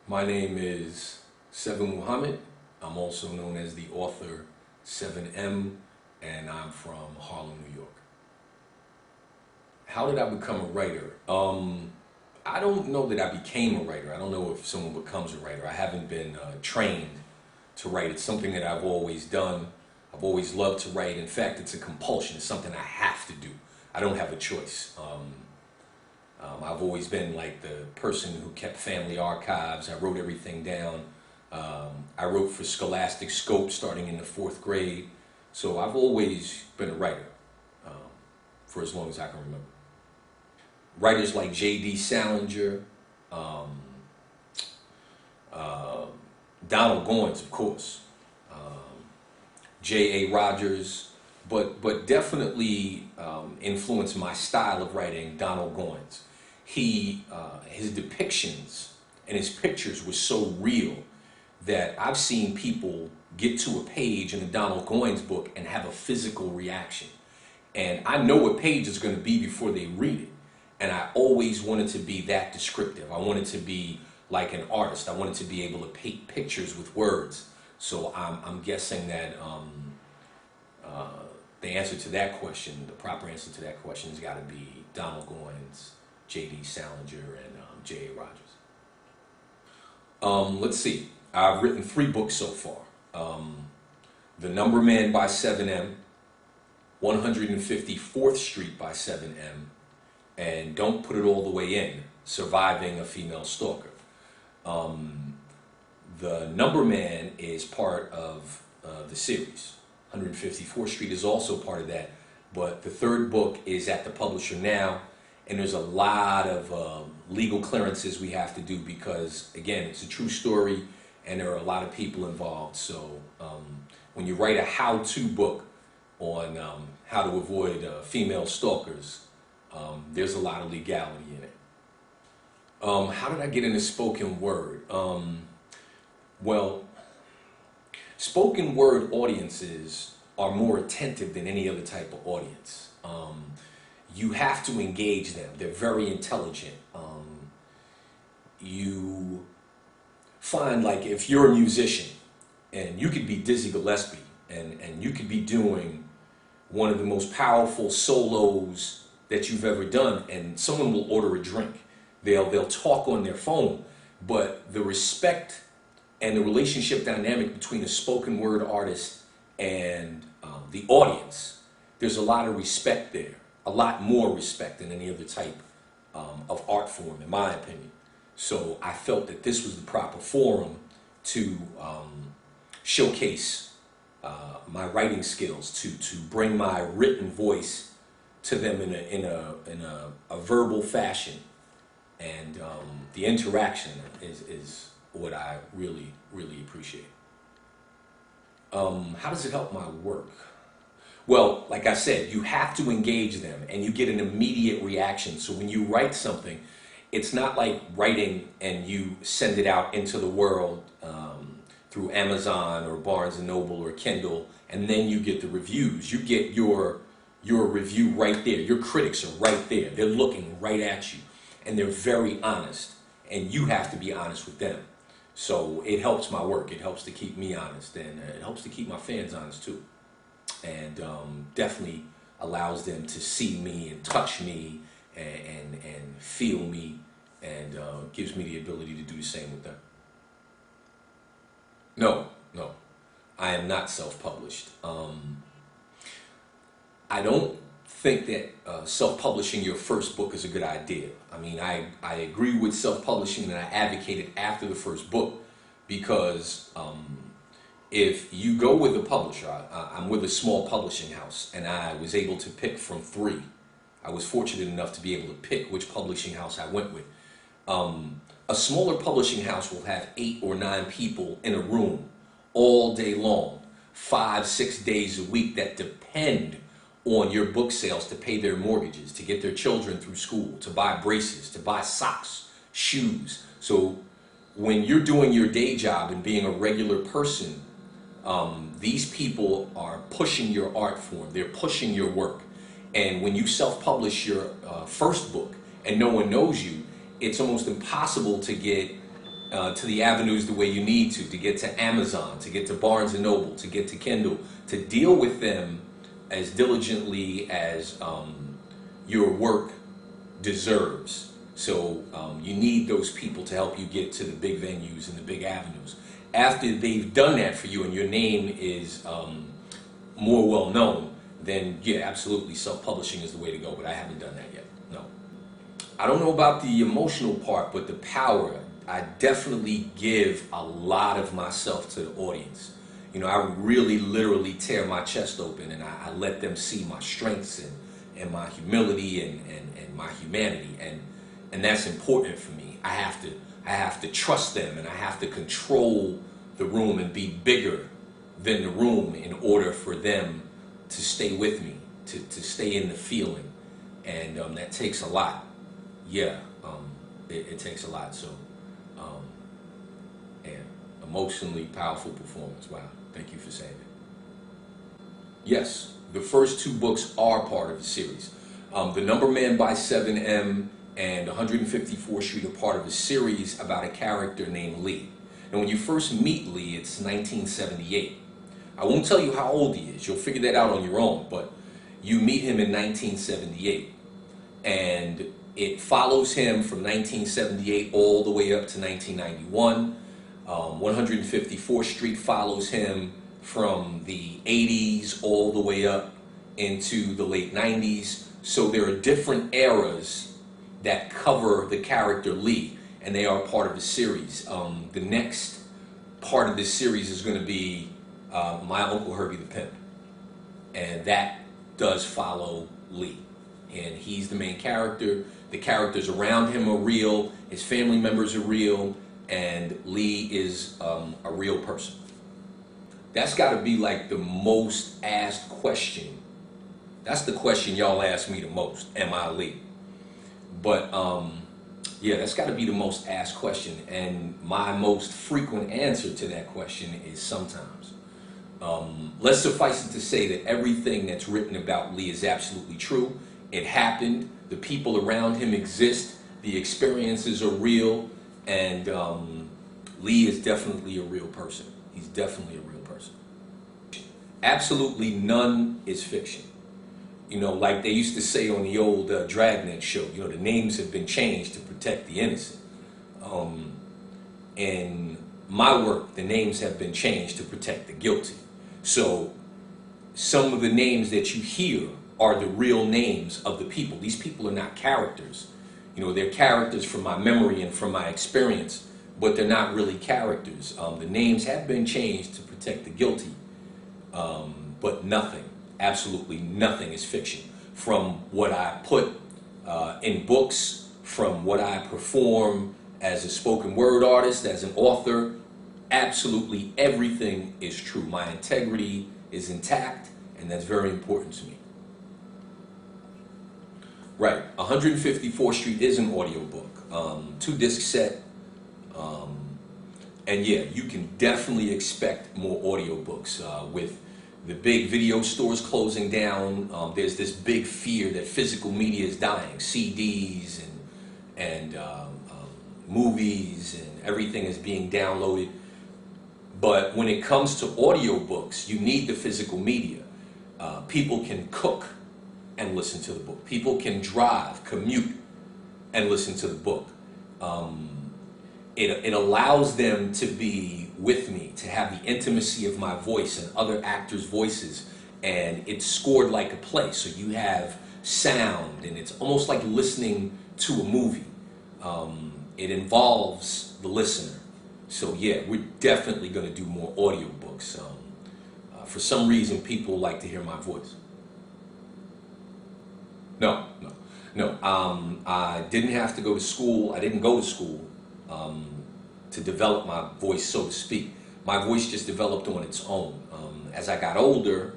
My name is Seven Muhammad. I'm also known as the author 7M, and I'm from Harlem, New York. How did I become a writer? I don't know that I became a writer. I don't know if someone becomes a writer. I haven't been trained to write. It's something that I've always done. I've always loved to write. In fact, it's a compulsion. It's something I have to do. I don't have a choice. I've always been like the person who kept family archives. I wrote everything down. I wrote for Scholastic Scope starting in the 4th grade. So I've always been a writer for as long as I can remember. Writers like J.D. Salinger, Donald Goines, of course, J.A. Rogers, but definitely influenced my style of writing, Donald Goines. His depictions and his pictures were so real that I've seen people get to a page in a Donald Goines book and have a physical reaction. And I know what page it's going to be before they read it. And I always wanted to be that descriptive. I wanted to be like an artist. I wanted to be able to paint pictures with words. So I'm guessing that the answer to that question, the proper answer to that question has got to be Donald Goines, J.D. Salinger, and J.A. Rogers. Let's see. I've written 3 books so far. The Number Man by 7M, 154th Street by 7M, and Don't Put It All the Way In, Surviving a Female Stalker. The Number Man is part of the series. 154th Street is also part of that, but the 3rd book is at the publisher now, and there's a lot of legal clearances we have to do because, again, it's a true story and there are a lot of people involved. So when you write a how-to book on how to avoid female stalkers, there's a lot of legality in it. How did I get into spoken word? Well, spoken word audiences are more attentive than any other type of audience. You have to engage them. They're very intelligent. You find, like, if you're a musician and you could be Dizzy Gillespie and you could be doing one of the most powerful solos that you've ever done, and someone will order a drink. They'll talk on their phone, but the respect and the relationship dynamic between a spoken word artist and the audience, there's a lot of respect there, a lot more respect than any other type of art form, in my opinion. So I felt that this was the proper forum to showcase my writing skills, to bring my written voice to them in a verbal fashion, and the interaction is what I really appreciate. How does it help my work? Well, like I said, you have to engage them and you get an immediate reaction. So when you write something, it's not like writing and you send it out into the world through Amazon or Barnes & Noble or Kindle, and then you get the reviews. You get your review right there. Your critics are right there. They're looking right at you, and they're very honest, and you have to be honest with them. So it helps my work. It helps to keep me honest, and it helps to keep my fans honest too. And definitely allows them to see me and touch me and feel me, and gives me the ability to do the same with them. No, I am not self-published. I don't think that self-publishing your first book is a good idea. I mean, I agree with self-publishing, and I advocate it after the first book, because if you go with a publisher, I'm with a small publishing house, and I was able to pick from 3. I was fortunate enough to be able to pick which publishing house I went with. A smaller publishing house will have 8 or 9 people in a room all day long, 5-6 days a week, that depend on your book sales to pay their mortgages, to get their children through school, to buy braces, to buy socks, shoes. So when you're doing your day job and being a regular person, these people are pushing your art form, they're pushing your work. And when you self-publish your first book and no one knows you, it's almost impossible to get to the avenues the way you need to get to Amazon, to get to Barnes and Noble, to get to Kindle, to deal with them as diligently as your work deserves. So you need those people to help you get to the big venues and the big avenues. After they've done that for you and your name is more well known, then yeah, absolutely, self-publishing is the way to go. But I haven't done that yet. No. I don't know about the emotional part, but the power, I definitely give a lot of myself to the audience. You know, I really literally tear my chest open and I let them see my strengths and my humility and my humanity. And that's important for me. I have to trust them and I have to control the room and be bigger than the room in order for them to stay with me, to stay in the feeling. And that takes a lot. Yeah, it takes a lot. So, and emotionally powerful performance. Wow, thank you for saying it. Yes, the first two books are part of the series. The Number Man by 7M and 154th Street are part of a series about a character named Lee. And when you first meet Lee, it's 1978. I won't tell you how old he is. You'll figure that out on your own. But you meet him in 1978. And it follows him from 1978 all the way up to 1991. 154th Street follows him from the 80s all the way up into the late 90s. So there are different eras that cover the character Lee, and they are part of the series. The next part of this series is going to be My Uncle Herbie the Pimp, and that does follow Lee. And he's the main character. The characters around him are real, his family members are real, and Lee is a real person. That's got to be like the most asked question. That's the question y'all ask me the most, am I Lee? But yeah, that's got to be the most asked question. And my most frequent answer to that question is sometimes. Let's suffice it to say that everything that's written about Lee is absolutely true. It happened. The people around him exist. The experiences are real. And Lee is definitely a real person. He's definitely a real person. Absolutely none is fiction. You know, like they used to say on the old Dragnet show, you know, the names have been changed to protect the innocent. In my work, the names have been changed to protect the guilty. So some of the names that you hear are the real names of the people. These people are not characters. You know, they're characters from my memory and from my experience, but they're not really characters. The names have been changed to protect the guilty, but nothing, absolutely nothing is fiction. From what I put in books, from what I perform as a spoken word artist, as an author, absolutely everything is true. My integrity is intact, and that's very important to me. Right, 154th Street is an audiobook, 2-disc set, and yeah, you can definitely expect more audiobooks. With the big video stores closing down, there's this big fear that physical media is dying. CDs and movies and everything is being downloaded. But when it comes to audiobooks, you need the physical media. People can cook and listen to the book. People can drive, commute, and listen to the book. It allows them to be with me, to have the intimacy of my voice and other actors' voices, and it's scored like a play. So you have sound, and it's almost like listening to a movie. It involves the listener. So yeah, we're definitely going to do more audiobooks. For some reason, people like to hear my voice. No. I didn't have to go to school. I didn't go to school to develop my voice, so to speak. My voice just developed on its own. As I got older,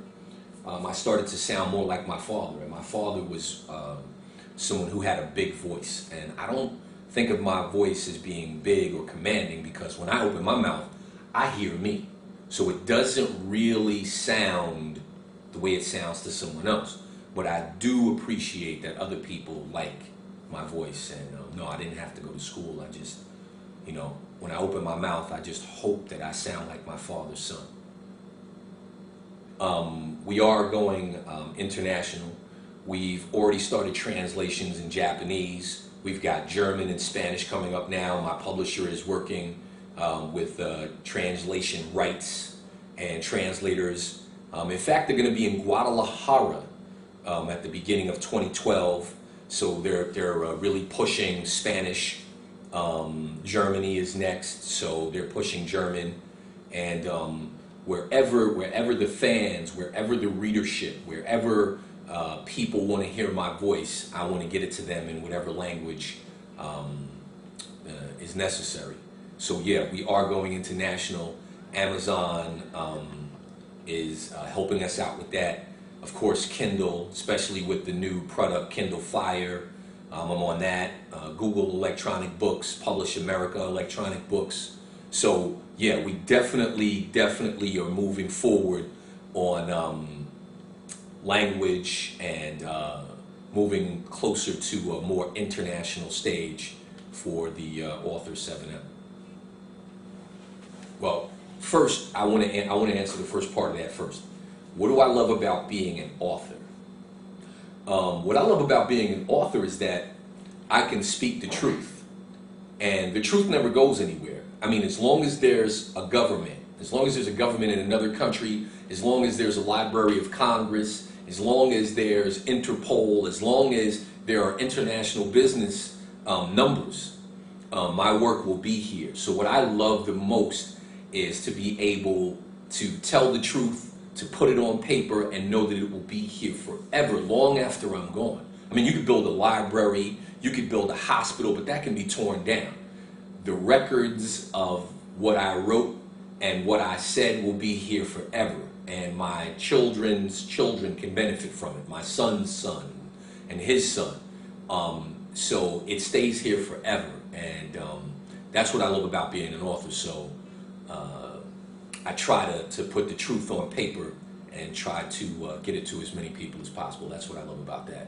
I started to sound more like my father. And my father was someone who had a big voice. And I don't think of my voice as being big or commanding, because when I open my mouth, I hear me. So it doesn't really sound the way it sounds to someone else. But I do appreciate that other people like my voice. And no, I didn't have to go to school. I just You know, when I open my mouth, I just hope that I sound like my father's son. We are going international. We've already started translations in Japanese. We've got German and Spanish coming up now. My publisher is working with translation rights and translators. In fact, they're going to be in Guadalajara at the beginning of 2012. So they're really pushing Spanish. Germany is next, so they're pushing German. And wherever the fans, wherever the readership, wherever people want to hear my voice, I want to get it to them in whatever language is necessary. So yeah, we are going international. Amazon is helping us out with that. Of course, Kindle, especially with the new product Kindle Fire. I'm on that. Google Electronic Books, Publish America Electronic Books. So yeah, we definitely are moving forward on language and moving closer to a more international stage for the Author 7M. Well, first I want to answer the first part of that first. What do I love about being an author? What I love about being an author is that I can speak the truth, and the truth never goes anywhere. I mean, as long as there's a government, as long as there's a government in another country, as long as there's a Library of Congress, as long as there's Interpol, as long as there are international business numbers, my work will be here. So what I love the most is to be able to tell the truth, to put it on paper, and know that it will be here forever, long after I'm gone. I mean, you could build a library, you could build a hospital, but that can be torn down. The records of what I wrote and what I said will be here forever, and my children's children can benefit from it, my son's son and his son. So it stays here forever, and that's what I love about being an author. So I try to put the truth on paper and try to get it to as many people as possible. That's what I love about that.